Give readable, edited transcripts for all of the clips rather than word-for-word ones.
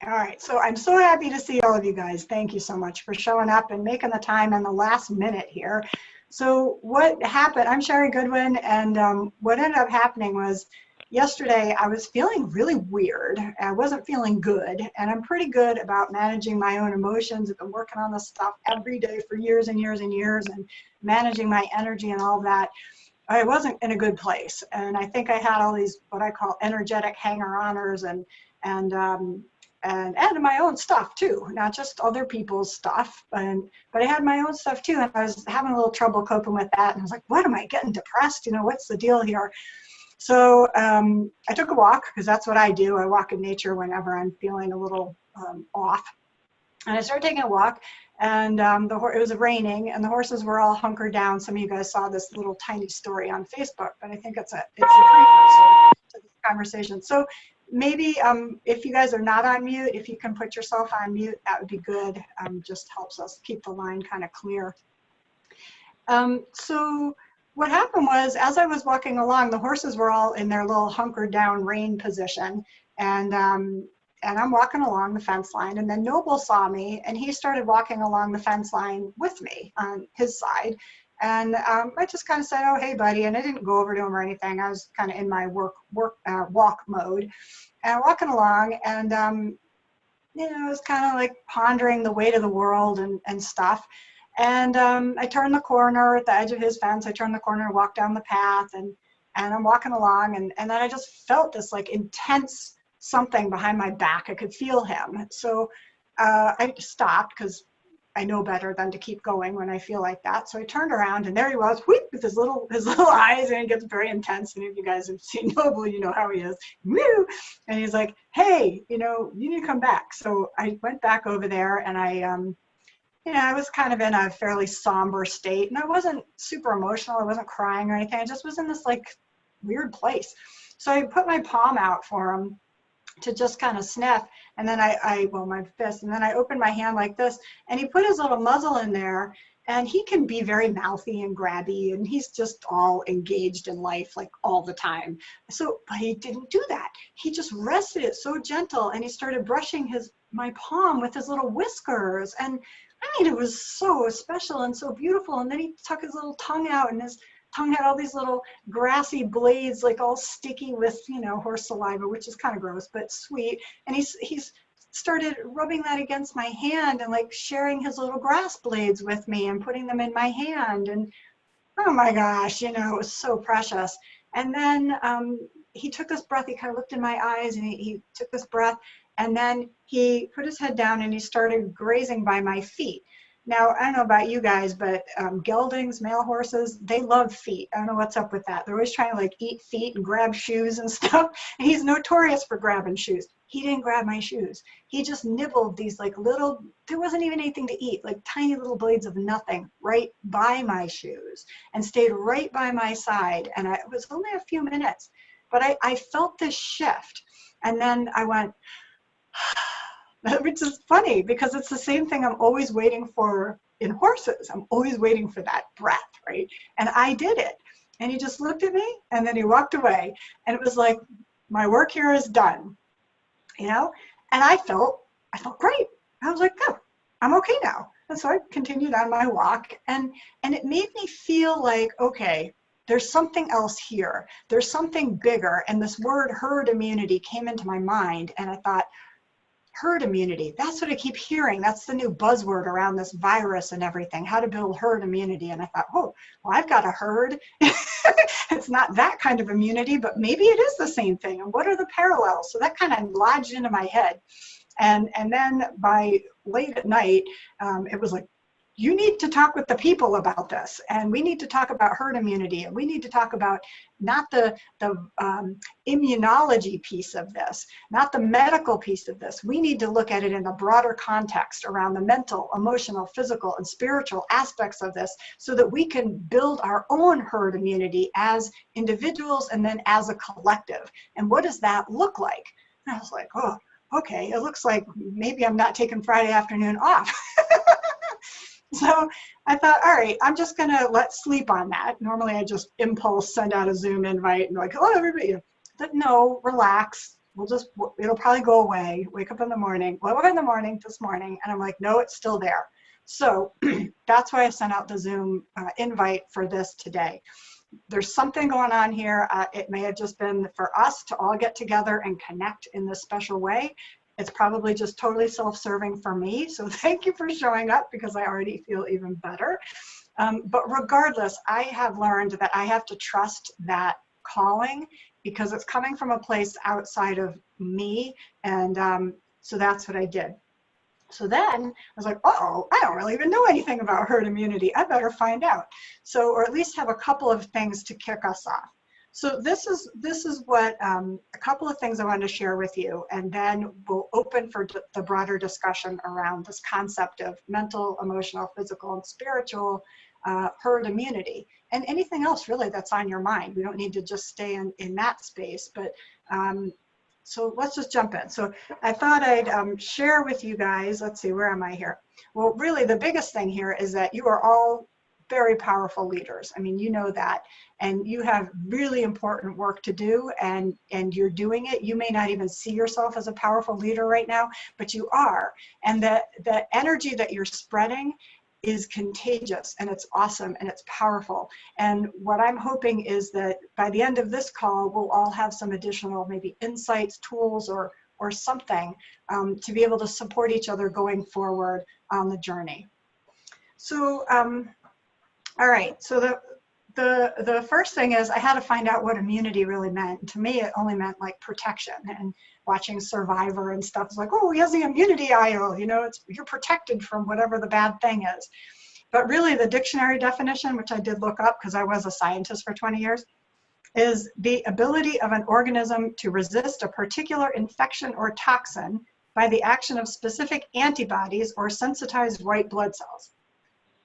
All right, so I'm so happy to see all of you guys. Thank you so much for showing up and making the time in the last minute here. So what happened, I'm Sherry Goodwin, and what ended up happening was yesterday I was feeling really weird. I wasn't feeling good, and I'm pretty good about managing my own emotions. I've been working on this stuff every day for years and years and years, and managing my energy and all that. I wasn't in a good place, and I think I had all these what I call energetic hanger-oners and and my own stuff too, not just other people's stuff, but I had my own stuff too, and I was having a little trouble coping with that, and I was like, what am I getting depressed? You know, what's the deal here? So I took a walk, because that's what I do. I walk in nature whenever I'm feeling a little off. And I started taking a walk, and it was raining, and the horses were all hunkered down. Some of you guys saw this little tiny story on Facebook, but I think it's a precursor to this conversation. So maybe if you guys are not on mute, if you can put yourself on mute, that would be good. Just helps us keep the line kind of clear. So what happened was, as I was walking along, the horses were all in their little hunkered down rein position, and I'm walking along the fence line, and then Noble saw me, and he started walking along the fence line with me on his side. And I just kind of said, oh, hey, buddy. And I didn't go over to him or anything. I was kind of in my walk mode, and walking along, and you know, I was kind of like pondering the weight of the world and stuff. And I turned the corner at the edge of his fence. I turned the corner and walked down the path, and I'm walking along, and then I just felt this like intense something behind my back. I could feel him. So I stopped, because I know better than to keep going when I feel like that. So I turned around, and there he was, whoop, with his little eyes, and he gets very intense. And if you guys have seen Noble, you know how he is. Woo! And he's like, hey, you know, you need to come back. So I went back over there, and you know, I was kind of in a fairly somber state, and I wasn't super emotional. I wasn't crying or anything. I just was in this like weird place. So I put my palm out for him to just kind of sniff, and then well, my fist, and then I opened my hand like this, and he put his little muzzle in there, and he can be very mouthy and grabby, and he's just all engaged in life like all the time. So, but he didn't do that. He just rested it so gentle, and he started brushing my palm with his little whiskers, and I mean, it was so special and so beautiful. And then he took his little tongue out, and his tongue had all these little grassy blades, like all sticky with, you know, horse saliva, which is kind of gross, but sweet. And he's started rubbing that against my hand, and like sharing his little grass blades with me and putting them in my hand. And oh my gosh, you know, it was so precious. And then he took this breath, he kind of looked in my eyes, and he took this breath, and then he put his head down, and he started grazing by my feet. Now, I don't know about you guys, but geldings, male horses, they love feet. I don't know what's up with that. They're always trying to like eat feet and grab shoes and stuff. And he's notorious for grabbing shoes. He didn't grab my shoes. He just nibbled these like little, there wasn't even anything to eat, like tiny little blades of nothing right by my shoes, and stayed right by my side. And it was only a few minutes, but I felt this shift. And then I went, which is funny, because it's the same thing I'm always waiting for in horses. I'm always waiting for that breath, right? And I did it. And he just looked at me, and then he walked away. And it was like, my work here is done, you know? And I felt great. I was like, oh, I'm okay now. And so I continued on my walk, and it made me feel like, okay, there's something else here. There's something bigger. And this word herd immunity came into my mind, and I thought, herd immunity, that's what I keep hearing. That's the new buzzword around this virus and everything, how to build herd immunity. And I thought, oh, well, I've got a herd. It's not that kind of immunity, but maybe it is the same thing. And what are the parallels? So that kind of lodged into my head. And then by late at night, it was like, you need to talk with the people about this, and we need to talk about herd immunity, and we need to talk about not the immunology piece of this, not the medical piece of this. We need to look at it in the broader context around the mental, emotional, physical, and spiritual aspects of this, so that we can build our own herd immunity as individuals and then as a collective. And what does that look like? And I was like, oh, okay, it looks like maybe I'm not taking Friday afternoon off. So I thought, all right, I'm just going to let sleep on that. Normally I just impulse send out a Zoom invite and like, hello, everybody. But no, relax. it'll probably go away. Wake up in the morning, this morning, and I'm like, no, it's still there. So that's why I sent out the Zoom invite for this today. There's something going on here. It may have just been for us to all get together and connect in this special way. It's probably just totally self-serving for me. So thank you for showing up, because I already feel even better. But regardless, I have learned that I have to trust that calling, because it's coming from a place outside of me. And so that's what I did. So then I was like, oh, I don't really even know anything about herd immunity. I better find out. So, or at least have a couple of things to kick us off. So this is what a couple of things I wanted to share with you, and then we'll open for the broader discussion around this concept of mental, emotional, physical, and spiritual herd immunity, and anything else really that's on your mind. We don't need to just stay in that space, but so let's just jump in. So I thought I'd share with you guys, let's see, where am I here? Well, really the biggest thing here is that you are all very powerful leaders. I mean, you know that, and you have really important work to do, and you're doing it. You may not even see yourself as a powerful leader right now, but you are. And the energy that you're spreading is contagious, and it's awesome, and it's powerful. And what I'm hoping is that by the end of this call, we'll all have some additional maybe insights, tools, or something to be able to support each other going forward on the journey. So, all right, so the first thing is I had to find out what immunity really meant. To me, it only meant like protection, and watching Survivor and stuff. It's like, oh, he has the immunity aisle, you know, you're protected from whatever the bad thing is. But really the dictionary definition, which I did look up because I was a scientist for 20 years, is the ability of an organism to resist a particular infection or toxin by the action of specific antibodies or sensitized white blood cells.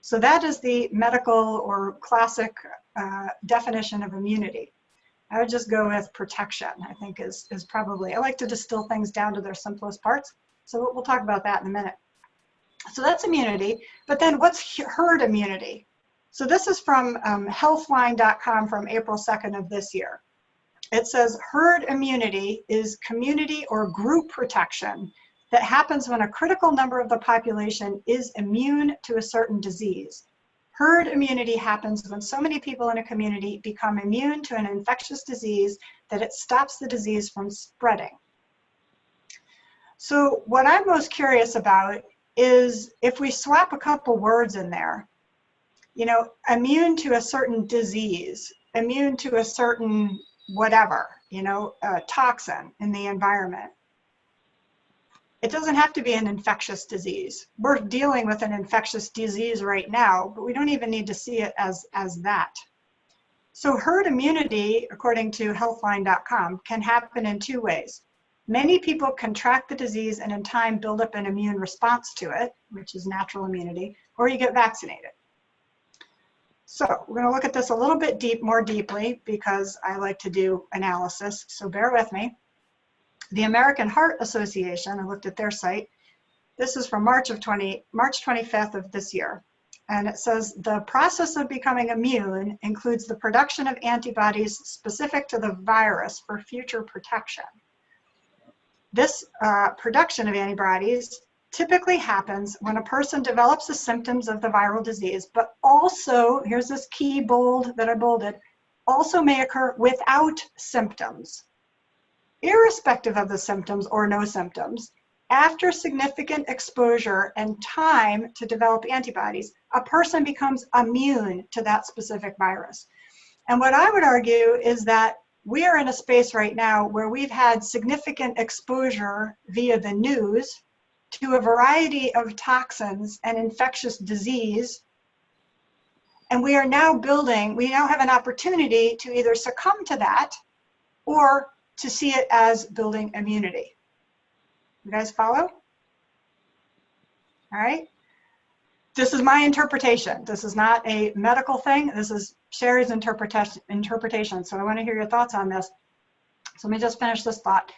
So that is the medical or classic definition of immunity. I would just go with protection, I think is probably, I like to distill things down to their simplest parts. So we'll talk about that in a minute. So that's immunity, but then what's herd immunity? So this is from healthline.com from April 2nd of this year. It says herd immunity is community or group protection that happens when a critical number of the population is immune to a certain disease. Herd immunity happens when so many people in a community become immune to an infectious disease that it stops the disease from spreading. So what I'm most curious about is if we swap a couple words in there, you know, immune to a certain disease, immune to a certain whatever, you know, toxin in the environment. It doesn't have to be an infectious disease. We're dealing with an infectious disease right now, but we don't even need to see it as that. So herd immunity, according to healthline.com, can happen in two ways. Many people contract the disease and in time build up an immune response to it, which is natural immunity, or you get vaccinated. So we're going to look at this a little bit more deeply because I like to do analysis, so bear with me. The American Heart Association, I looked at their site. This is from March 25th of this year. And it says the process of becoming immune includes the production of antibodies specific to the virus for future protection. This production of antibodies typically happens when a person develops the symptoms of the viral disease, but also, here's this key bold that I bolded, also may occur without symptoms. Irrespective of the symptoms or no symptoms, after significant exposure and time to develop antibodies, a person becomes immune to that specific virus. And what I would argue is that we are in a space right now where we've had significant exposure via the news to a variety of toxins and infectious disease. And we are now we now have an opportunity to either succumb to that or to see it as building immunity. You guys follow? All right. This is my interpretation. This is not a medical thing. This is Sherry's interpretation. So I want to hear your thoughts on this. So let me just finish this thought.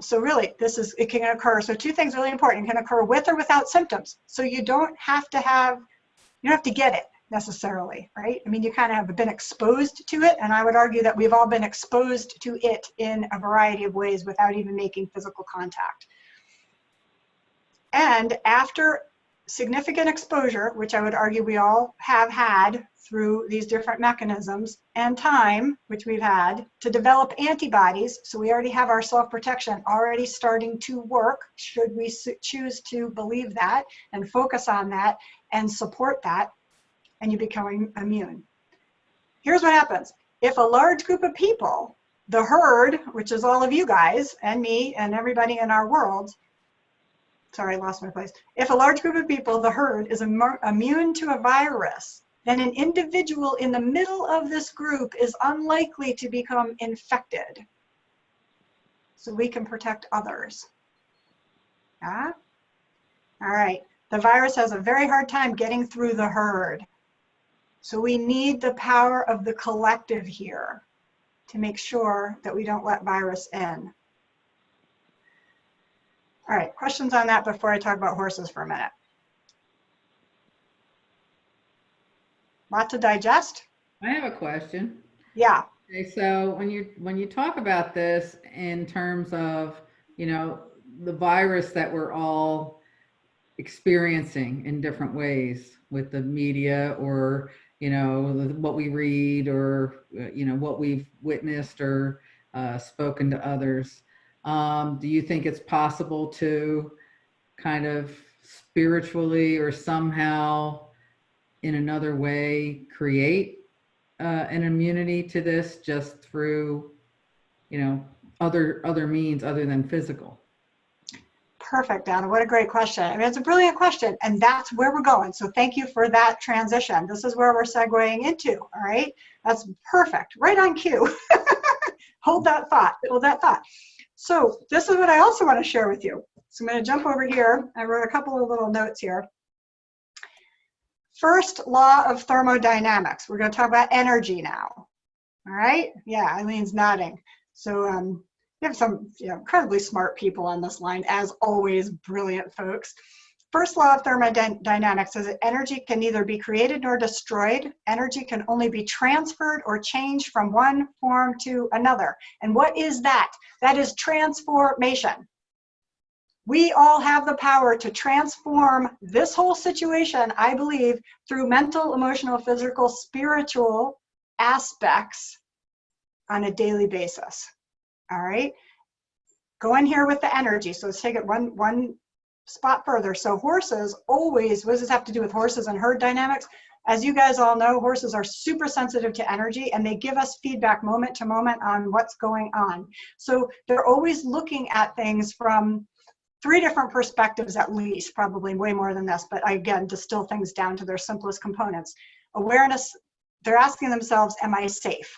So really, it can occur. So two things really important. It can occur with or without symptoms. So you don't have to get it. necessarily, right? I mean, you kind of have been exposed to it, and I would argue that we've all been exposed to it in a variety of ways without even making physical contact. And after significant exposure, which I would argue we all have had through these different mechanisms, and time, which we've had, to develop antibodies, so we already have our self-protection already starting to work, should we choose to believe that and focus on that and support that, and you become immune. Here's what happens. If a large group of people, the herd, which is all of you guys and me and everybody in our world, sorry, I lost my place. If a large group of people, the herd, is immune to a virus, then an individual in the middle of this group is unlikely to become infected. So we can protect others. Yeah? All right. The virus has a very hard time getting through the herd. So we need the power of the collective here to make sure that we don't let virus in. All right, questions on that before I talk about horses for a minute? Lot to digest? I have a question. Yeah. Okay, so when you talk about this in terms of, you know, the virus that we're all experiencing in different ways with the media, or, you know, what we read, or, you know, what we've witnessed or spoken to others, do you think it's possible to kind of spiritually or somehow in another way create an immunity to this just through, you know, other means other than physical? Perfect, Donna. What a great question. I mean, it's a brilliant question, and that's where we're going. So thank you for that transition. This is where we're segueing into, all right? That's perfect, right on cue. Hold that thought, hold that thought. So this is what I also want to share with you. So I'm going to jump over here. I wrote a couple of little notes here. First law of thermodynamics. We're going to talk about energy now. All right? Yeah, Eileen's nodding. So we have some incredibly smart people on this line, as always, brilliant folks. First law of thermodynamics says that energy can neither be created nor destroyed. Energy can only be transferred or changed from one form to another. And what is that? That is transformation. We all have the power to transform this whole situation, I believe, through mental, emotional, physical, spiritual aspects on a daily basis. All right? Go in here with the energy. So let's take it one spot further. So horses always, what does this have to do with horses and herd dynamics? As you guys all know, horses are super sensitive to energy, and they give us feedback moment to moment on what's going on. So they're always looking at things from 3 different perspectives at least, probably way more than this, but I, again, distill things down to their simplest components. Awareness, they're asking themselves, am I safe?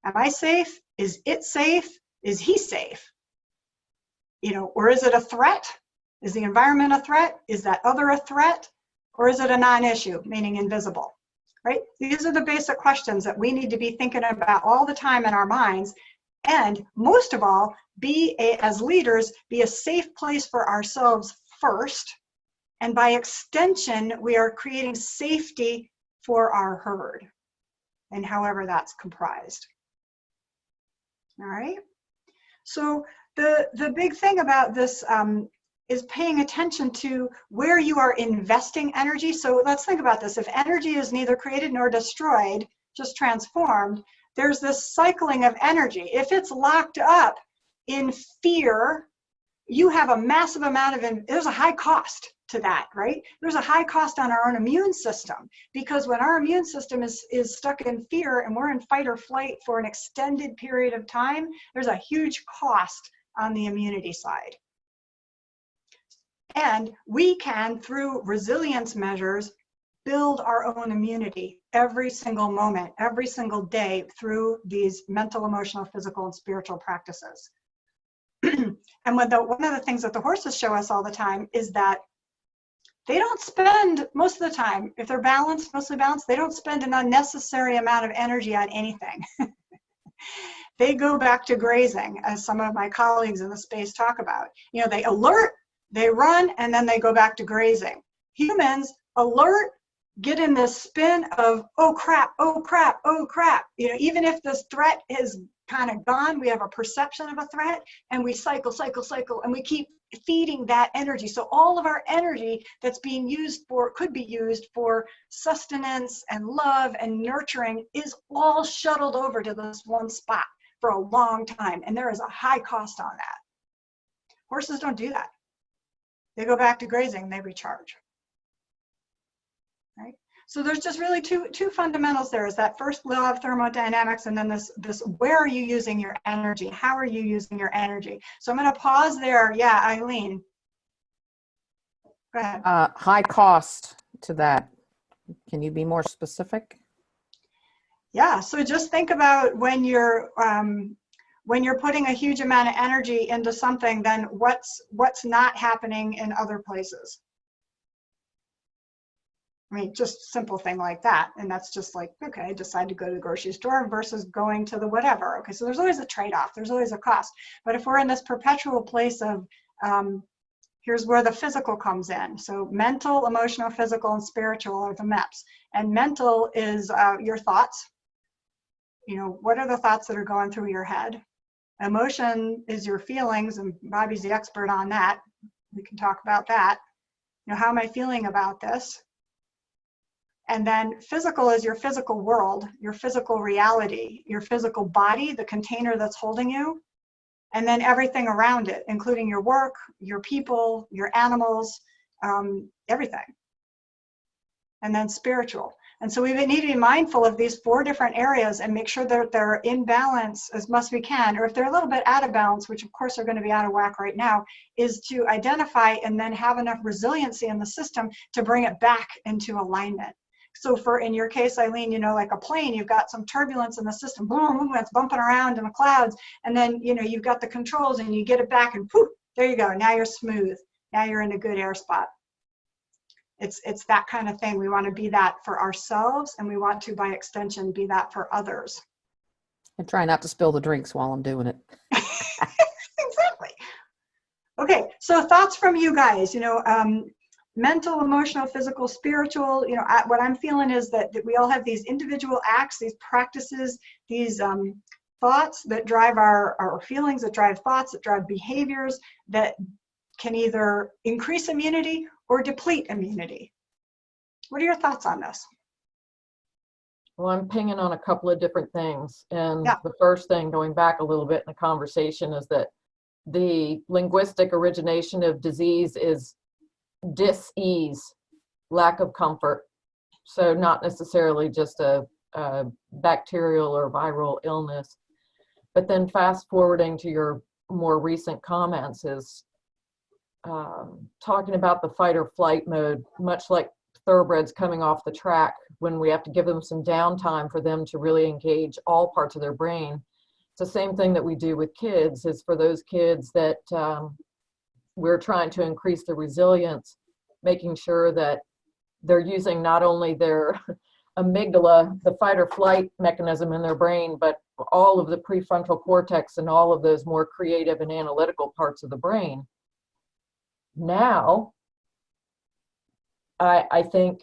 Am I safe? Is it safe? Is he safe? You know, or is it a threat? Is the environment a threat? Is that other a threat? Or is it a non-issue, meaning invisible, right? These are the basic questions that we need to be thinking about all the time in our minds. And most of all, as leaders, be a safe place for ourselves first. And by extension, we are creating safety for our herd, and however that's comprised. All right. So the big thing about this is paying attention to where you are investing energy. So let's think about this. If energy is neither created nor destroyed, just transformed, there's this cycling of energy. If it's locked up in fear, you have a massive amount of, there's a high cost to that, right? There's a high cost on our own immune system, because when our immune system is stuck in fear and we're in fight or flight for an extended period of time, there's a huge cost on the immunity side. And we can, through resilience measures, build our own immunity every single moment, every single day through these mental, emotional, physical, and spiritual practices. And one of the things that the horses show us all the time is that they don't spend, most of the time, if they're balanced, mostly balanced, they don't spend an unnecessary amount of energy on anything. They go back to grazing, as some of my colleagues in the space talk about. You know, they alert, they run, and then they go back to grazing. Humans alert, get in this spin of, oh crap, oh crap, oh crap. You know, even if this threat is kind of gone, we have a perception of a threat, and we cycle, and we keep feeding that energy. So all of our energy that's being used for, could be used for sustenance and love and nurturing, is all shuttled over to this one spot for a long time. And there is a high cost on that. Horses don't do that. They go back to grazing, they recharge. Right? So there's just really two fundamentals there, is that first law of thermodynamics, and then this where are you using your energy? How are you using your energy? So I'm going to pause there. Yeah, Eileen. Go ahead. High cost to that. Can you be more specific? Yeah, so just think about when you're putting a huge amount of energy into something, then what's not happening in other places. I mean, just simple thing like that. And that's just like, okay, I decide to go to the grocery store versus going to the whatever. Okay, so there's always a trade-off. There's always a cost. But if we're in this perpetual place of, here's where the physical comes in. So mental, emotional, physical, and spiritual are the MEPs. And mental is your thoughts. You know, what are the thoughts that are going through your head? Emotion is your feelings, and Bobby's the expert on that. We can talk about that. You know, how am I feeling about this? And then physical is your physical world, your physical reality, your physical body, the container that's holding you, and then everything around it, including your work, your people, your animals, everything. And then spiritual. And so we need to be mindful of these 4 different areas and make sure that they're in balance as much as we can, or if they're a little bit out of balance, which of course are going to be out of whack right now, is to identify and then have enough resiliency in the system to bring it back into alignment. So in your case, Eileen, you know, like a plane, you've got some turbulence in the system, boom, boom, it's bumping around in the clouds. And then, you know, you've got the controls and you get it back and poof, there you go. Now you're smooth. Now you're in a good air spot. It's that kind of thing. We want to be that for ourselves, and we want to, by extension, be that for others. And try not to spill the drinks while I'm doing it. Exactly. Okay, so thoughts from you guys, you know, mental, emotional, physical, spiritual, you know, what I'm feeling is that we all have these individual acts, these practices, these thoughts that drive our feelings, that drive thoughts, that drive behaviors, that can either increase immunity or deplete immunity. What are your thoughts on this? Well, I'm pinging on a couple of different things. And Yeah. The first thing, going back a little bit in the conversation, is that the linguistic origination of disease is dis-ease, lack of comfort. So not necessarily just a bacterial or viral illness. But then fast forwarding to your more recent comments is talking about the fight or flight mode, much like thoroughbreds coming off the track, when we have to give them some downtime for them to really engage all parts of their brain. It's the same thing that we do with kids, is for those kids that we're trying to increase their resilience, making sure that they're using not only their amygdala, the fight or flight mechanism in their brain, but all of the prefrontal cortex and all of those more creative and analytical parts of the brain. Now, I think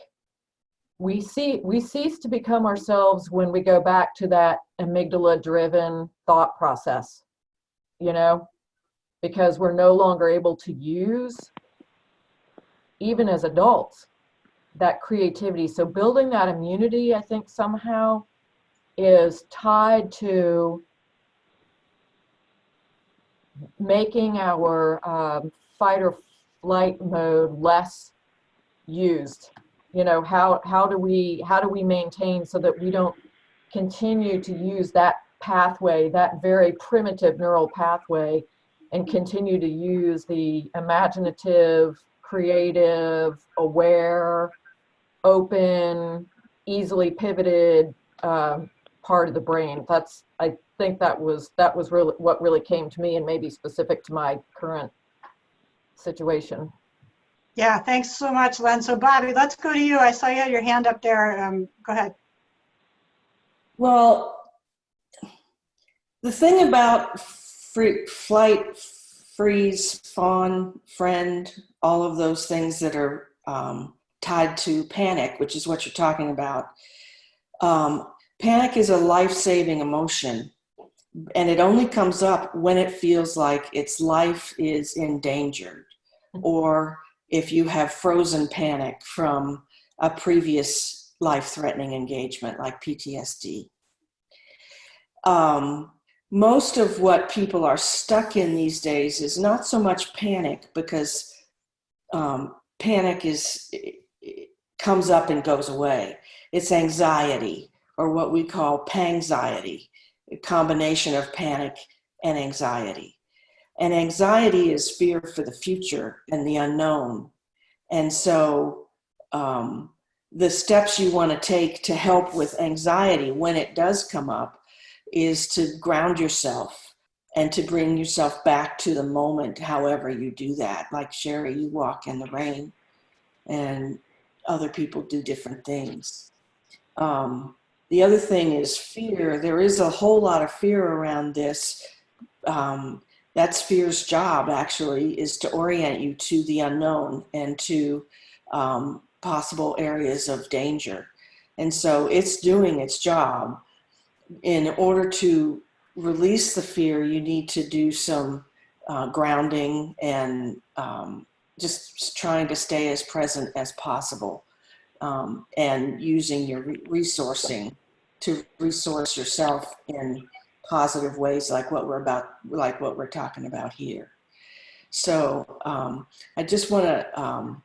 we cease to become ourselves when we go back to that amygdala-driven thought process, you know, because we're no longer able to use, even as adults, that creativity. So building that immunity, I think somehow is tied to making our fight or flight mode less used. You know, how do we maintain so that we don't continue to use that pathway, that very primitive neural pathway, and continue to use the imaginative, creative, aware, open, easily pivoted part of the brain. I think that was really what really came to me, and maybe specific to my current situation. Yeah, thanks so much, Len. So Bobby, let's go to you. I saw you had your hand up there. Go ahead. Well, the thing about flight, freeze, fawn, friend, all of those things that are tied to panic, which is what you're talking about. Panic is a life-saving emotion, and it only comes up when it feels like its life is endangered, or if you have frozen panic from a previous life-threatening engagement like PTSD. Most of what people are stuck in these days is not so much panic, because panic comes up and goes away. It's anxiety, or what we call pangxiety, a combination of panic and anxiety. And anxiety is fear for the future and the unknown. And so the steps you want to take to help with anxiety when it does come up is to ground yourself and to bring yourself back to the moment, however you do that. Like Sherry, you walk in the rain, and other people do different things. The other thing is fear. There is a whole lot of fear around this. That's fear's job, actually, is to orient you to the unknown and to possible areas of danger. And so it's doing its job. In order to release the fear, you need to do some grounding and just trying to stay as present as possible, and using your resourcing to resource yourself in positive ways, like what we're talking about here. So I just want to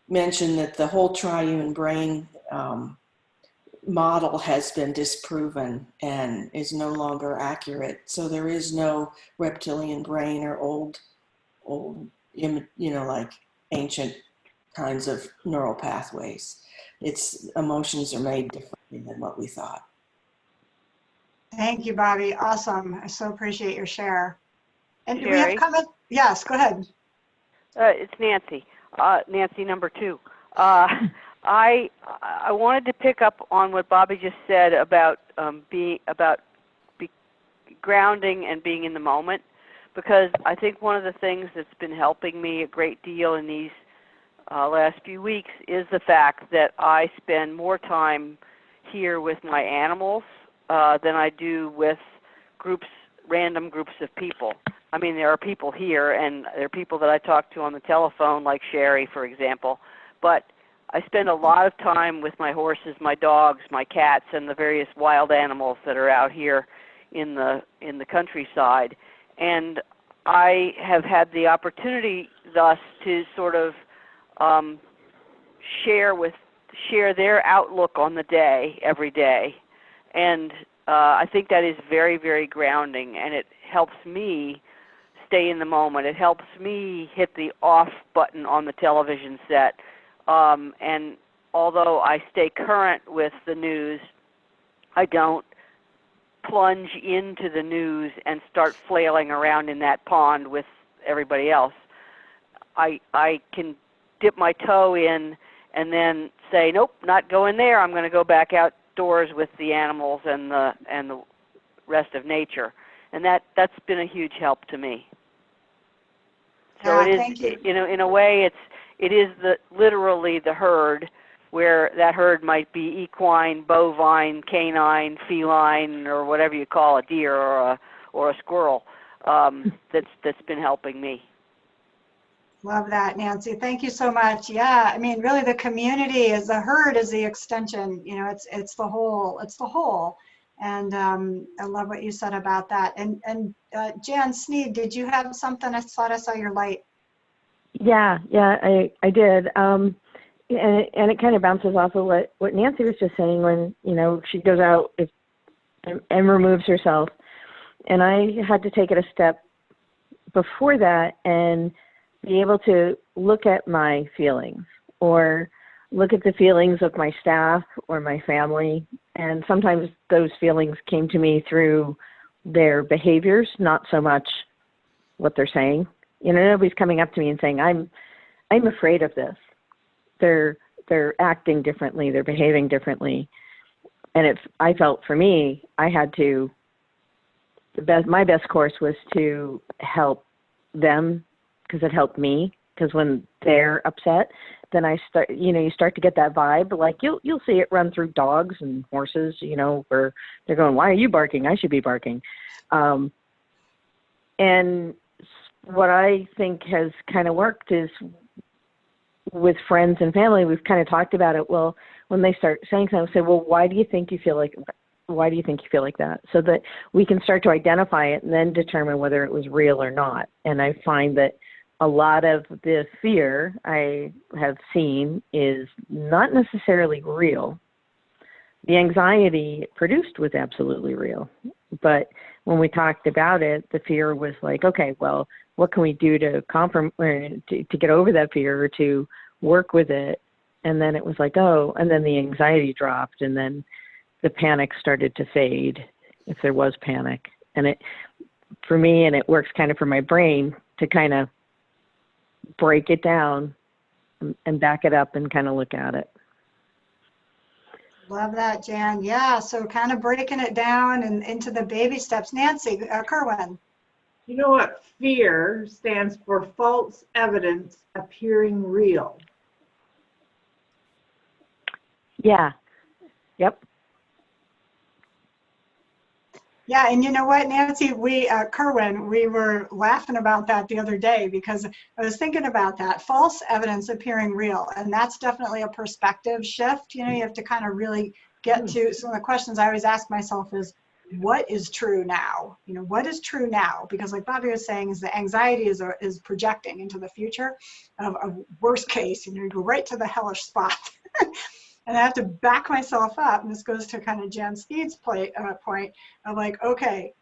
mention that the whole triune brain model has been disproven and is no longer accurate. So there is no reptilian brain or old, like ancient kinds of neural pathways. Emotions are made differently than what we thought. Thank you, Bobby. Awesome. I so appreciate your share. And do we Sherry? have comment? Yes, go ahead. It's Nancy. Nancy number 2. I wanted to pick up on what Bobby just said about grounding and being in the moment, because I think one of the things that's been helping me a great deal in these last few weeks is the fact that I spend more time here with my animals than I do with random groups of people. I mean, there are people here, and there are people that I talk to on the telephone, like Sherry, for example, but I spend a lot of time with my horses, my dogs, my cats, and the various wild animals that are out here in the countryside. And I have had the opportunity thus to sort of share their outlook on the day every day. And I think that is very, very grounding, and it helps me stay in the moment. It helps me hit the off button on the television set. And although I stay current with the news, I don't plunge into the news and start flailing around in that pond with everybody else. I can dip my toe in and then say, nope, not going there. I'm going to go back outdoors with the animals and the rest of nature. And that's been a huge help to me. So it is, thank you. In a way, it is literally the herd, where that herd might be equine, bovine, canine, feline, or whatever you call a deer or a squirrel. That's been helping me. Love that, Nancy. Thank you so much. Yeah, I mean, really, the community is the herd is the extension. It's the whole. It's the whole. And I love what you said about that. And Jan Sneed, did you have something? I thought I saw your light. Yeah, I did. And it kind of bounces off of what Nancy was just saying when, she goes out and removes herself. And I had to take it a step before that and be able to look at my feelings or look at the feelings of my staff or my family. And sometimes those feelings came to me through their behaviors, not so much what they're saying. Nobody's coming up to me and saying, I'm afraid of this. They're acting differently. They're behaving differently. And I felt for me, I had to, my best course was to help them because it helped me because when they're upset, then I start, you start to get that vibe. Like you'll see it run through dogs and horses, where they're going, why are you barking? I should be barking. And what I think has kind of worked is with friends and family, we've kind of talked about it. Well, when they start saying something, say, well, why do you think you feel like that? So that we can start to identify it and then determine whether it was real or not. And I find that a lot of the fear I have seen is not necessarily real. The anxiety produced was absolutely real. But when we talked about it, the fear was like, okay, well, what can we do to get over that fear or to work with it? And then it was like, oh, and then the anxiety dropped, and then the panic started to fade, if there was panic. And it, for me, and it works kind of for my brain to kind of break it down and back it up and kind of look at it. Love that, Jan. Yeah, so kind of breaking it down and into the baby steps. Nancy, Kerwin. You know what? Fear stands for false evidence appearing real. Yeah. Yep. Yeah, and you know what, Nancy, Kerwin, we were laughing about that the other day because I was thinking about that, false evidence appearing real, and that's definitely a perspective shift. You have to kind of really get to, some of the questions I always ask myself is, what is true now? What is true now? Because like Bobby was saying, is the anxiety is projecting into the future of worst case, you go right to the hellish spot. And I have to back myself up, and this goes to kind of Jan Steed's point of like, okay,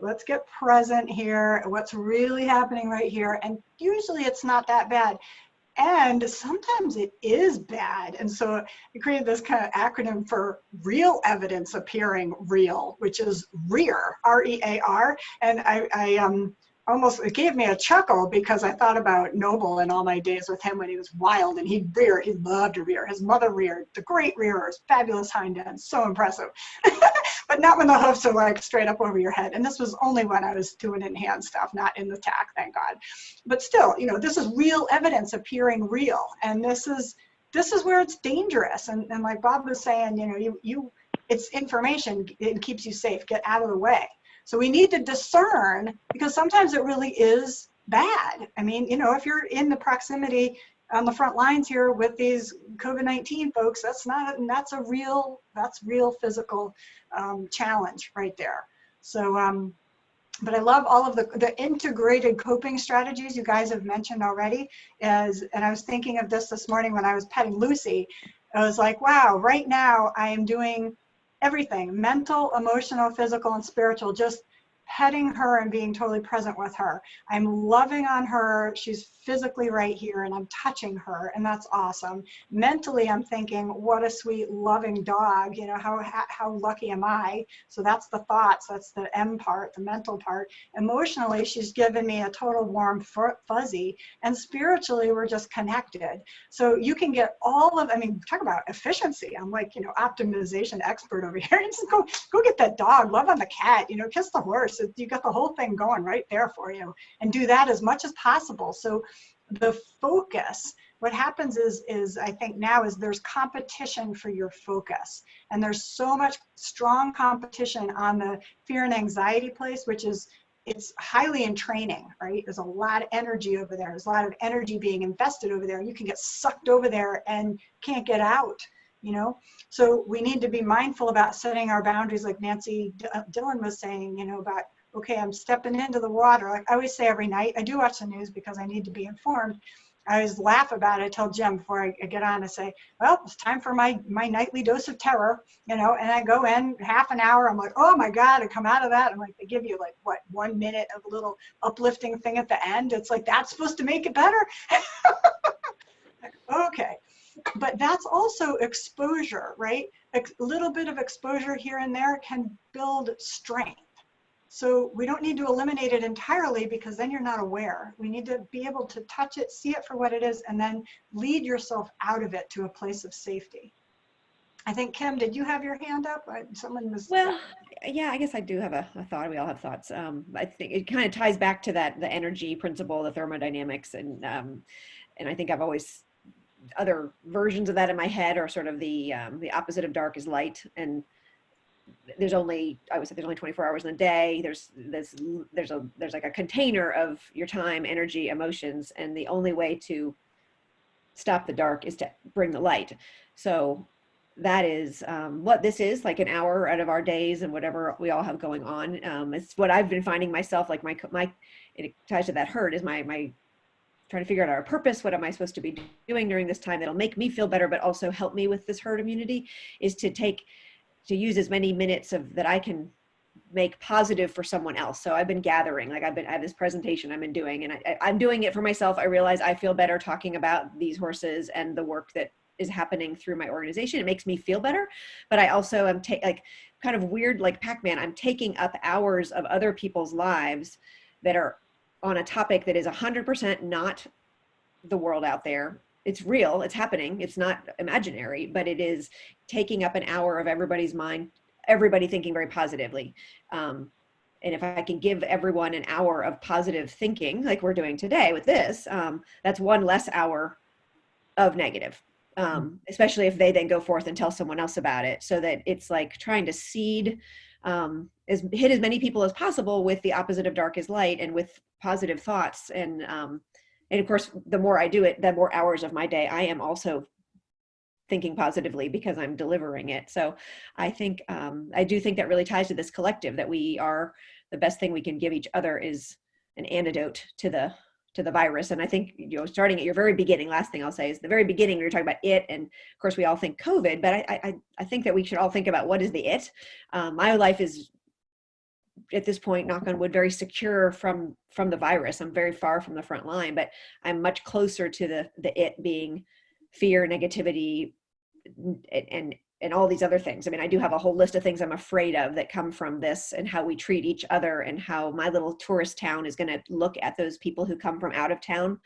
let's get present here, what's really happening right here, and usually it's not that bad. And sometimes it is bad. And so I created this kind of acronym for real evidence appearing real, which is REAR, R-E-A-R. And I it gave me a chuckle because I thought about Noble and all my days with him when he was wild, and he'd rear. He loved to rear. His mother reared, the great rearers, fabulous hind end, so impressive. But not when the hoofs are like straight up over your head. And this was only when I was doing in hand stuff, not in the tack, thank God. But still, this is real evidence appearing real. And this is where it's dangerous. And like Bob was saying, it's information, it keeps you safe, get out of the way. So we need to discern, because sometimes it really is bad. I mean, if you're in the proximity on the front lines here with these COVID-19 folks, that's a real physical challenge right there. So, but I love all of the integrated coping strategies you guys have mentioned already. And I was thinking of this morning when I was petting Lucy. I was like, wow, right now I am doing everything, mental, emotional, physical, and spiritual, just petting her and being totally present with her. I'm loving on her. She's physically right here, and I'm touching her, and that's awesome. Mentally, I'm thinking, what a sweet, loving dog. How lucky am I? So that's the thoughts. That's the M part, the mental part. Emotionally, she's given me a total warm fuzzy, and spiritually, we're just connected. So you can get all of, talk about efficiency. I'm like, optimization expert over here. Just go get that dog, love on the cat, kiss the horse. You got the whole thing going right there for you, and do that as much as possible. So the focus, what happens is I think now is there's competition for your focus, and there's so much strong competition on the fear and anxiety place, which is, it's highly in training, right? There's a lot of energy over there. There's a lot of energy being invested over there. You can get sucked over there and can't get out. So we need to be mindful about setting our boundaries, like Nancy Dillon was saying, about, okay, I'm stepping into the water. Like I always say every night, I do watch the news because I need to be informed. I always laugh about it. I tell Jim before I get on, I say, well, it's time for my nightly dose of terror, and I go in half an hour. I'm like, oh my God, I come out of that. I'm like, they give you like, what, 1 minute of a little uplifting thing at the end. It's like, that's supposed to make it better. Okay. But that's also exposure, right? A little bit of exposure here and there can build strength. So we don't need to eliminate it entirely, because then you're not aware. We need to be able to touch it, see it for what it is, and then lead yourself out of it to a place of safety. I think, Kim, did you have your hand up? Someone was. Well, yeah, I guess I do have a thought. We all have thoughts. I think it kind of ties back to the energy principle, the thermodynamics, and And I think I've always, other versions of that in my head are sort of the opposite of dark is light. And there's only, I would say there's only 24 hours in a day. There's like a container of your time, energy, emotions. And the only way to stop the dark is to bring the light. So that is what this is, like an hour out of our days and whatever we all have going on. It's what I've been finding myself, like it ties to that hurt is my trying to figure out our purpose. What am I supposed to be doing during this time that'll make me feel better, but also help me with this herd immunity, is to use as many minutes that I can make positive for someone else. So I've been gathering, like I have this presentation I've been doing, and I'm doing it for myself. I realize I feel better talking about these horses and the work that is happening through my organization. It makes me feel better, but I also am like kind of weird, like Pac-Man, I'm taking up hours of other people's lives that are on a topic that is 100% not the world out there. It's real, it's happening, it's not imaginary, but it is taking up an hour of everybody's mind, everybody thinking very positively. And if I can give everyone an hour of positive thinking, like we're doing today with this, that's one less hour of negative. Especially if they then go forth and tell someone else about it, so that it's like trying to seed, hit as many people as possible with the opposite of dark is light and with positive thoughts. And of course, the more I do it, the more hours of my day I am also thinking positively because I'm delivering it. So I think, I do think that really ties to this collective, that we are, the best thing we can give each other is an antidote to the virus. And I think, starting at your very beginning, last thing I'll say is the very beginning, we were talking about it. And of course we all think COVID, but I think that we should all think about what is the it. My life is at this point, knock on wood, very secure from the virus. I'm very far from the front line, but I'm much closer to the it being fear, negativity, and all these other things. I mean, I do have a whole list of things I'm afraid of that come from this, and how we treat each other, and how my little tourist town is going to look at those people who come from out of town.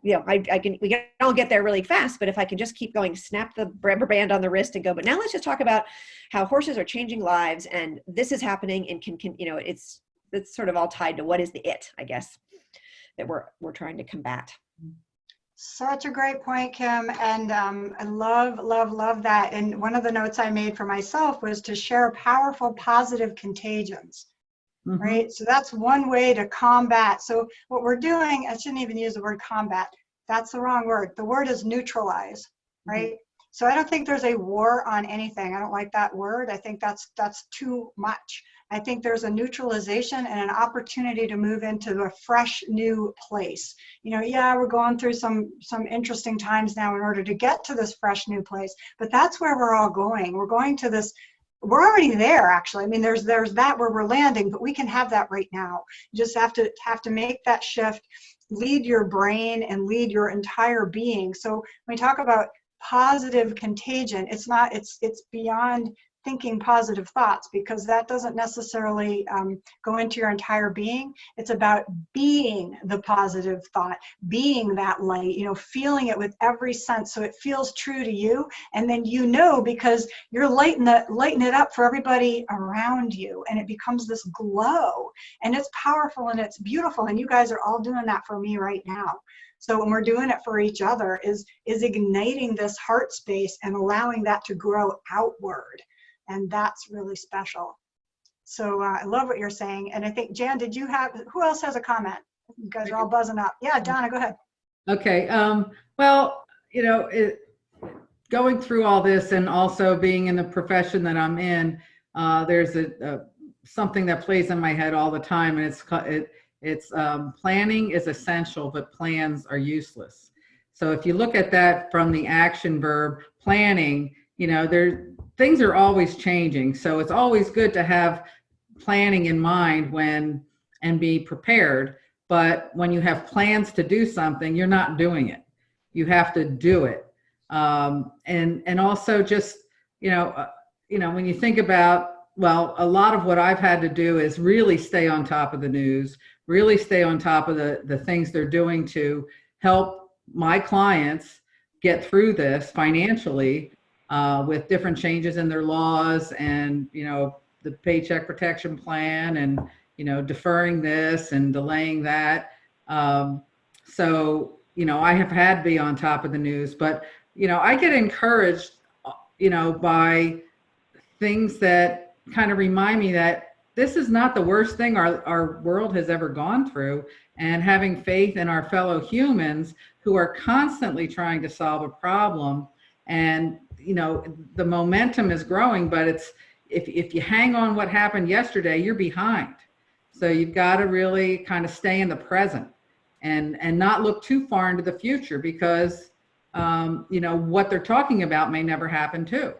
We can all get there really fast, but if I can just keep going, snap the rubber band on the wrist and go, but now let's just talk about how horses are changing lives, and this is happening, and it's sort of all tied to what is the it, I guess, that we're trying to combat. Such a great point, Kim. And I love that. And one of the notes I made for myself was to share powerful, positive contagions, right? So that's one way to combat. So what we're doing, I shouldn't even use the word combat. That's the wrong word. The word is neutralize, right? So I don't think there's a war on anything. I don't like that word. I think that's too much. I think there's a neutralization and an opportunity to move into a fresh new place. Yeah, we're going through some interesting times now in order to get to this fresh new place, but that's where we're all going. We're going to this, we're already there, actually. I mean, there's that where we're landing, but we can have that right now. You just have to make that shift, lead your brain and lead your entire being. So when we talk about positive contagion, it's beyond thinking positive thoughts, because that doesn't necessarily go into your entire being. It's about being the positive thought, being that light, feeling it with every sense, so it feels true to you. And then because you're lighting it up for everybody around you, and it becomes this glow, and it's powerful and it's beautiful. And you guys are all doing that for me right now. So when we're doing it for each other, is igniting this heart space and allowing that to grow outward. And that's really special. So I love what you're saying. And I think, Jan, who else has a comment? You guys are all buzzing up. Yeah, Donna, go ahead. Okay. Well, going through all this, and also being in the profession that I'm in, there's something that plays in my head all the time, and it's planning is essential, but plans are useless. So if you look at that from the action verb planning, things are always changing. So it's always good to have planning in mind and be prepared. But when you have plans to do something, you're not doing it. You have to do it. And also just, when you think about, a lot of what I've had to do is really stay on top of the news, really stay on top of the things they're doing to help my clients get through this financially, with different changes in their laws, and the Paycheck Protection Plan, and deferring this and delaying that. So I have had to be on top of the news, but, I get encouraged, by things that kind of remind me that this is not the worst thing our world has ever gone through, and having faith in our fellow humans who are constantly trying to solve a problem. And, the momentum is growing, but if you hang on what happened yesterday, you're behind. So you've got to really kind of stay in the present and not look too far into the future, because, what they're talking about may never happen too.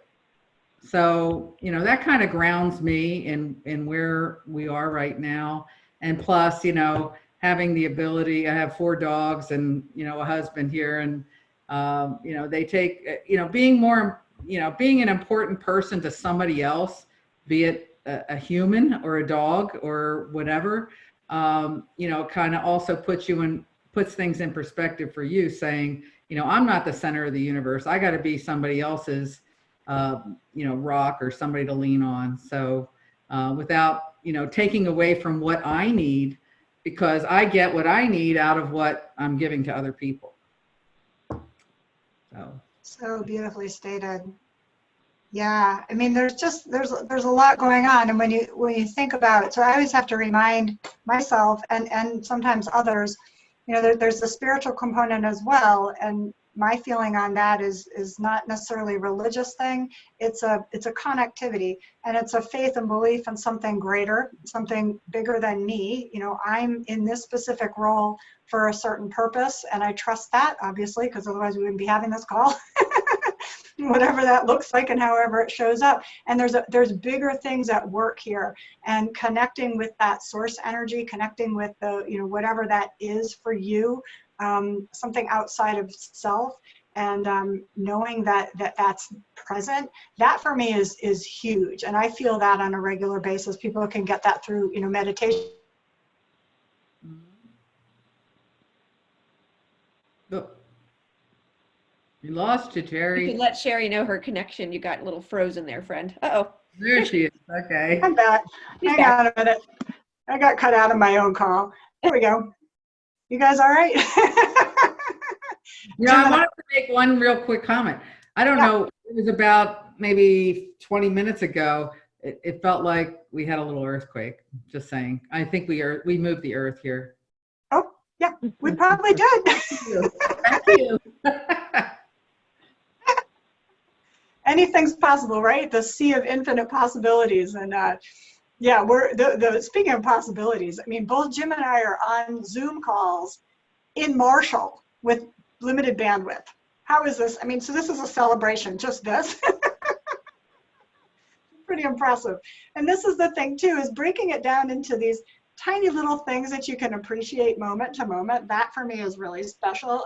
So, that kind of grounds me in where we are right now. And plus, having the ability, I have 4 dogs and, a husband here, and, they take, being more, being an important person to somebody else, be it a human or a dog or whatever, kind of also puts things in perspective for you, saying, I'm not the center of the universe. I got to be somebody else's, rock or somebody to lean on. So without, taking away from what I need, because I get what I need out of what I'm giving to other people. So beautifully stated. Yeah, I mean, there's a lot going on, and when you think about it, so I always have to remind myself and sometimes others, there's the spiritual component as well, and my feeling on that is not necessarily a religious thing. It's a connectivity, and it's a faith and belief in something greater, something bigger than me. I'm in this specific role for a certain purpose, and I trust that, obviously, because otherwise we wouldn't be having this call. Whatever that looks like and however it shows up. And there's bigger things at work here, and connecting with that source energy, connecting with the, whatever that is for you, something outside of self, and knowing that's present, that for me is huge. And I feel that on a regular basis. People can get that through, meditation. We lost you, You Terry. can let Sherry know her connection. You got a little frozen there, friend. Uh-oh. There she is. Okay. I'm back. Hang on a minute. I got cut out of my own call. There we go. You guys all right? I wanted to make one real quick comment. I don't know, it was about maybe 20 minutes ago. It felt like we had a little earthquake, just saying. I think we moved the earth here. Oh, yeah, we probably did. Thank you. Anything's possible, right? The sea of infinite possibilities. And yeah, we're speaking of possibilities, I mean, both Jim and I are on Zoom calls in Marshall with limited bandwidth. How is this? I mean, so this is a celebration, just this. Pretty impressive. And this is the thing too, is breaking it down into these tiny little things that you can appreciate moment to moment. That for me is really special.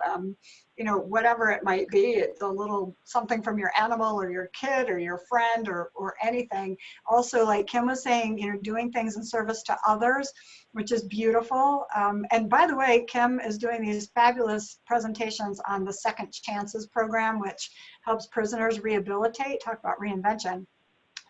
Whatever it might be, it's a little something from your animal or your kid or your friend or anything. Also, like Kim was saying, doing things in service to others, which is beautiful. And by the way, Kim is doing these fabulous presentations on the Second Chances program, which helps prisoners rehabilitate, talk about reinvention,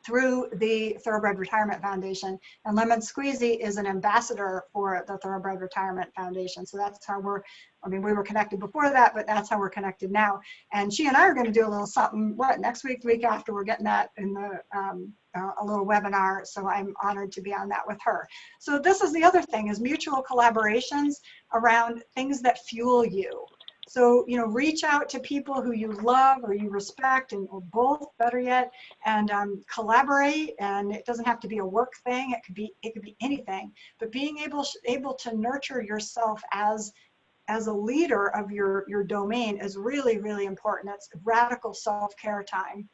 through the Thoroughbred Retirement Foundation. And Lemon Squeezy is an ambassador for the Thoroughbred Retirement Foundation. So that's how we were connected before that, but that's how we're connected now. And she and I are going to do a little something, next week, the week after, we're getting that in a little webinar. So I'm honored to be on that with her. So this is the other thing, is mutual collaborations around things that fuel you. So, reach out to people who you love or you respect, or both, better yet, and collaborate. And it doesn't have to be a work thing. It could be anything. But being able to nurture yourself as a leader of your domain is really, really important. It's radical self-care time.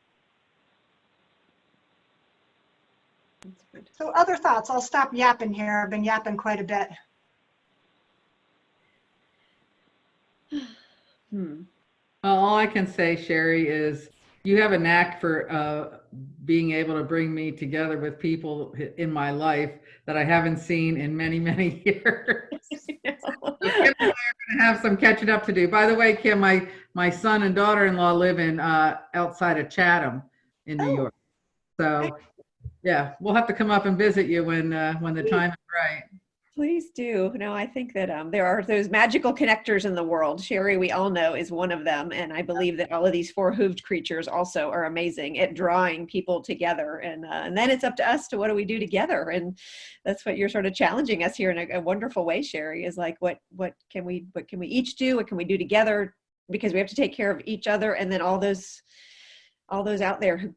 That's good. So other thoughts? I'll stop yapping here. I've been yapping quite a bit. Well, all I can say, Sherry, is you have a knack for being able to bring me together with people in my life that I haven't seen in many, many years. So Kim and I are going to have some catching up to do. By the way, Kim, my son and daughter-in-law live in outside of Chatham in New York. So yeah, we'll have to come up and visit you when the time is right. Please do. No, I think that there are those magical connectors in the world. Sherry, we all know, is one of them. And I believe that all of these four-hooved creatures also are amazing at drawing people together. And then it's up to us to what do we do together? And that's what you're sort of challenging us here in a wonderful way, Sherry, is like, what can we each do? What can we do together? Because we have to take care of each other. And then all those out there who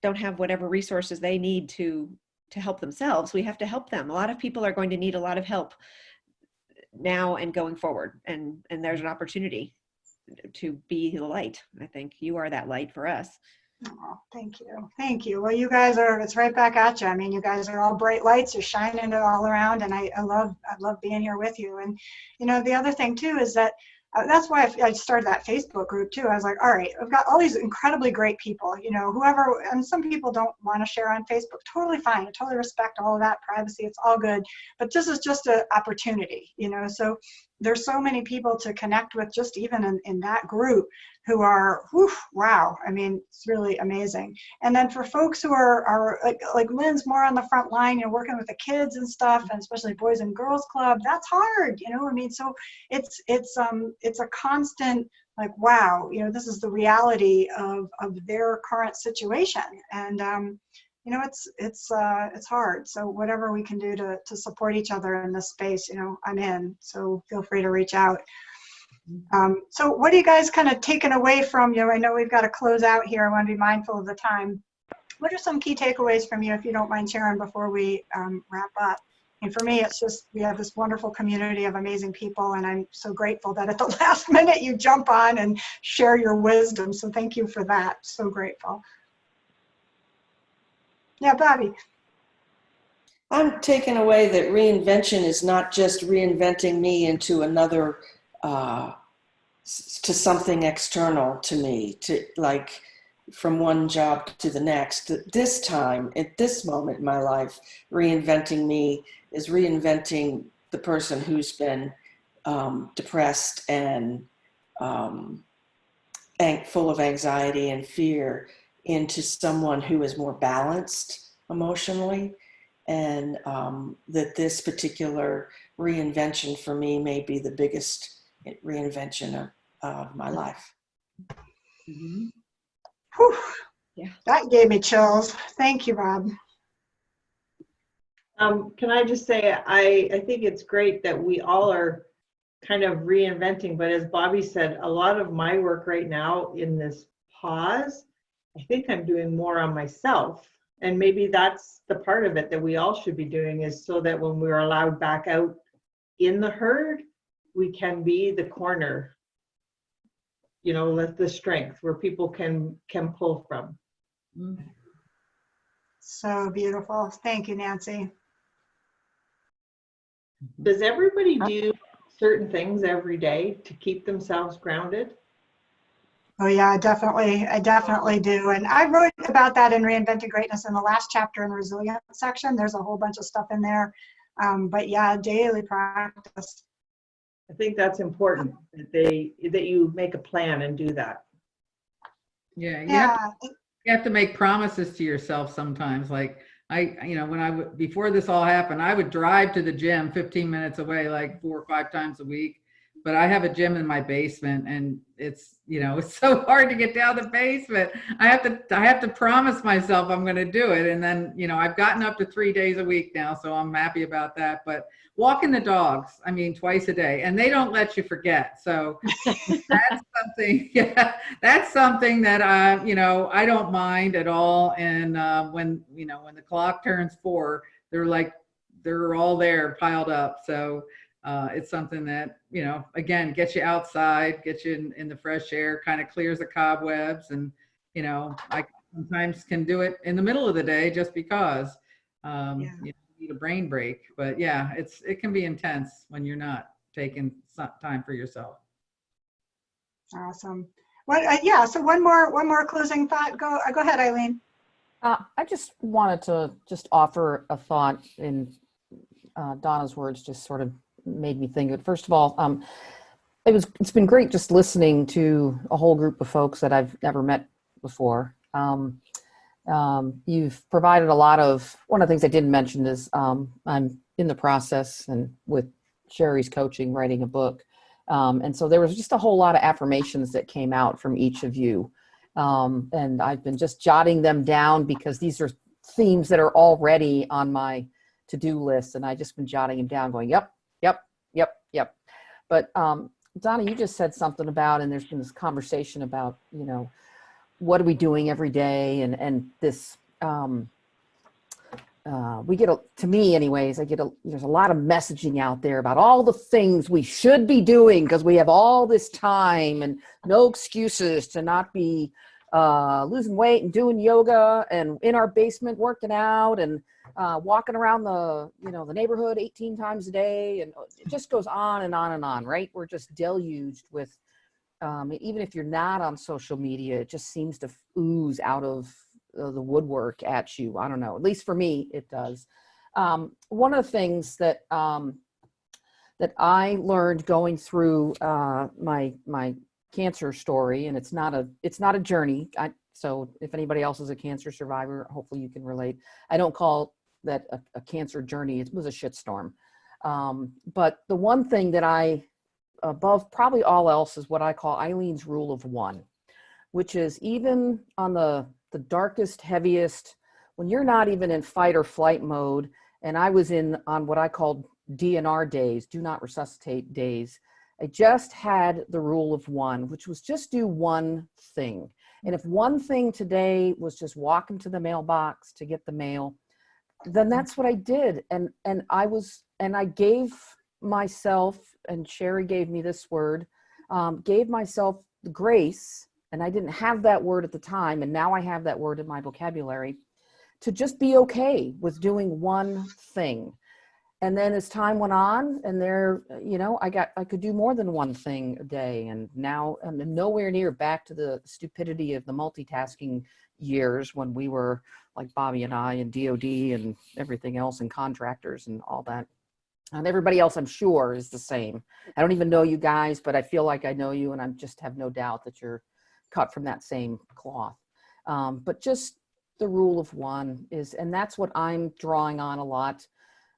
don't have whatever resources they need to help themselves, we have to help them. A lot of people are going to need a lot of help now and going forward. And there's an opportunity to be the light. I think you are that light for us. Oh, thank you. Thank you. Well, you guys it's right back at you. I mean, you guys are all bright lights. You're shining it all around. And I love being here with you. And, the other thing too, is that that's why I started that Facebook group too. I was like, all right, I've got all these incredibly great people, whoever, and some people don't want to share on Facebook, totally fine. I totally respect all of that privacy. It's all good. But this is just an opportunity, so there's so many people to connect with just even in that group who are, whew, wow. I mean, it's really amazing. And then for folks who are like Lynn's more on the front line, working with the kids and stuff, and especially Boys and Girls Club, that's hard, I mean, so it's a constant, like, wow, this is the reality of their current situation. And, it's hard. So whatever we can do to support each other in this space, I'm in. So feel free to reach out. So what are you guys kind of taking away from, I know we've got to close out here. I want to be mindful of the time. What are some key takeaways from you, if you don't mind sharing, before we wrap up? And for me, it's just, we have this wonderful community of amazing people, and I'm so grateful that at the last minute you jump on and share your wisdom. So thank you for that. So grateful. Yeah, Bobby. I'm taking away that reinvention is not just reinventing me into another, to something external to me, to like from one job to the next. This time, at this moment in my life, reinventing me is reinventing the person who's been depressed and full of anxiety and fear into someone who is more balanced emotionally. And that this particular reinvention for me may be the biggest reinvention of my life. Mm-hmm. Whew. Yeah, that gave me chills. Thank you, Rob. Can I just say, I think it's great that we all are kind of reinventing, but as Bobby said, a lot of my work right now in this pause, I think I'm doing more on myself. And maybe that's the part of it that we all should be doing, is so that when we're allowed back out in the herd, we can be the corner, the strength where people can pull from. So beautiful. Thank you, Nancy. Does everybody do certain things every day to keep themselves grounded? Oh yeah, I definitely do. And I wrote about that in Reinventing Greatness in the last chapter in the resilience section. There's a whole bunch of stuff in there. But yeah, daily practice. I think that's important that you make a plan and do that. Yeah, you have to make promises to yourself sometimes. Like before this all happened, I would drive to the gym 15 minutes away, like 4 or 5 times a week. But I have a gym in my basement, and it's so hard to get down the basement. I have to promise myself I'm going to do it. And then, I've gotten up to 3 days a week now, so I'm happy about that. But walking the dogs, twice a day, and they don't let you forget. So that's something, that's something that, I don't mind at all. And when the clock turns 4, they're all there piled up. So it's something that, again, gets you outside, gets you in the fresh air, kind of clears the cobwebs. And, I sometimes can do it in the middle of the day just because you need a brain break. But yeah, it can be intense when you're not taking some time for yourself. Awesome. So one more closing thought. Go ahead, Eileen. I just wanted to offer a thought in Donna's words, just sort of made me think of it. First of all, it's been great just listening to a whole group of folks that I've never met before. You've provided a lot of, one of the things I didn't mention is I'm in the process and with Sherry's coaching, writing a book. And so there was just a whole lot of affirmations that came out from each of you. And I've been just jotting them down because these are themes that are already on my to-do list. And I just been jotting them down going, yep, yep, yep, yep. But Donna, you just said something about, and there's been this conversation about, you know, what are we doing every day? And this, we get, to me anyways, there's a lot of messaging out there about all the things we should be doing because we have all this time and no excuses to not be losing weight and doing yoga and in our basement working out and walking around the neighborhood 18 times a day. And it just goes on and on and on, right? We're just deluged with, even if you're not on social media, it just seems to ooze out of the woodwork at you. I don't know, at least for me, it does. One of the things that I learned going through my cancer story, and it's not a journey. So if anybody else is a cancer survivor, hopefully you can relate. I don't call that a cancer journey. It was a shitstorm. But the one thing that I, above probably all else, is what I call Eileen's rule of one, which is even on the darkest, heaviest, when you're not even in fight or flight mode, and I was on what I called DNR days, do not resuscitate days, I just had the rule of one, which was just do one thing. And if one thing today was just walk into the mailbox to get the mail, then that's what I did. And I gave myself, and Sherry gave me this word, gave myself the grace, and I didn't have that word at the time, and now I have that word in my vocabulary, to just be okay with doing one thing. And then as time went on, and I could do more than one thing a day, and now I'm nowhere near back to the stupidity of the multitasking years when we were like Bobby and I and DOD and everything else and contractors and all that. And everybody else, I'm sure, is the same. I don't even know you guys, but I feel like I know you, and I just have no doubt that you're cut from that same cloth. But just the rule of one is, and that's what I'm drawing on a lot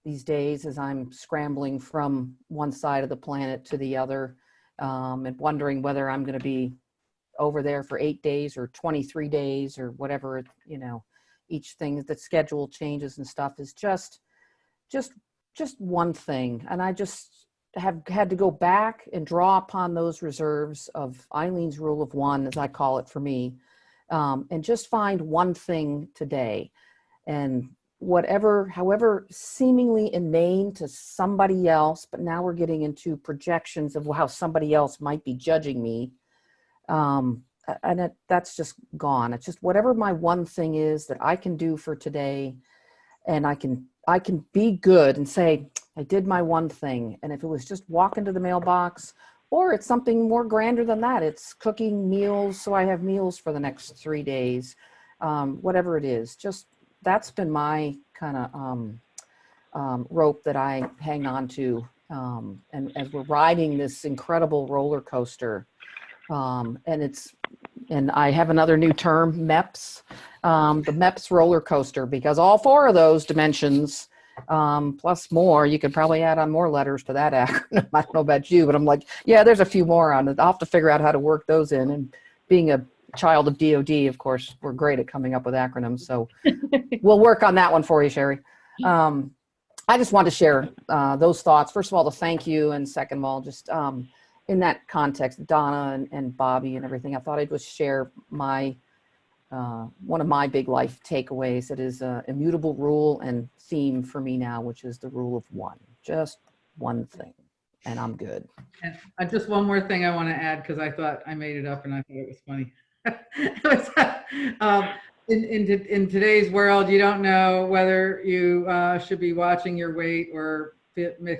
these days as I'm scrambling from one side of the planet to the other, and wondering whether I'm going to be over there for 8 days or 23 days or whatever, each thing, the schedule changes and stuff, is just one thing. And I just have had to go back and draw upon those reserves of Eileen's rule of one, as I call it for me, and just find one thing today. And however seemingly inane to somebody else, but now we're getting into projections of how somebody else might be judging me. And that's just gone. It's just whatever my one thing is that I can do for today, and I can be good and say, I did my one thing. And if it was just walk into the mailbox, or it's something more grander than that, it's cooking meals so I have meals for the next 3 days, whatever it is, just that's been my kind of rope that I hang on to. And as we're riding this incredible roller coaster, and I have another new term, MEPS, the MEPS roller coaster, because all 4 of those dimensions, plus more, you could probably add on more letters to that acronym. I don't know about you, but I'm like, yeah, there's a few more on it. I'll have to figure out how to work those in. And being a child of DOD, of course, we're great at coming up with acronyms. So we'll work on that one for you, Sherry. I just want to share those thoughts. First of all, to thank you. And second of all, just in that context, Donna and Bobby and everything, I thought I'd just share my one of my big life takeaways that is an immutable rule and theme for me now, which is the rule of one. Just one thing, and I'm good. And just one more thing I want to add, because I thought I made it up and I thought it was funny. It was, in today's world, you don't know whether you should be watching your weight or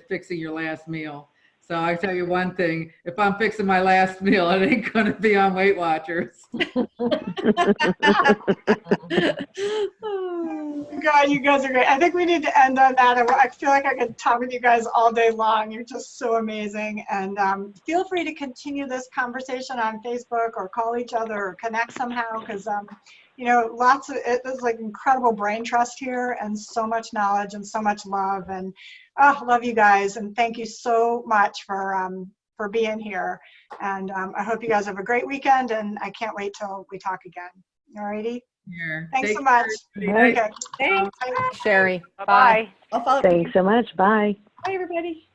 fixing your last meal. So I tell you one thing, if I'm fixing my last meal, it ain't going to be on Weight Watchers. God, you guys are great. I think we need to end on that. I feel like I could talk with you guys all day long. You're just so amazing. And feel free to continue this conversation on Facebook or call each other or connect somehow, because you know, there's like incredible brain trust here and so much knowledge and so much love. And love you guys. And thank you so much for being here. And I hope you guys have a great weekend, and I can't wait till we talk again. All righty. Here. Thanks Take so much. care, All right. Okay. Thanks. Bye. Sherry. Bye-bye. I'll follow up. Thanks so much. Bye. Bye, everybody.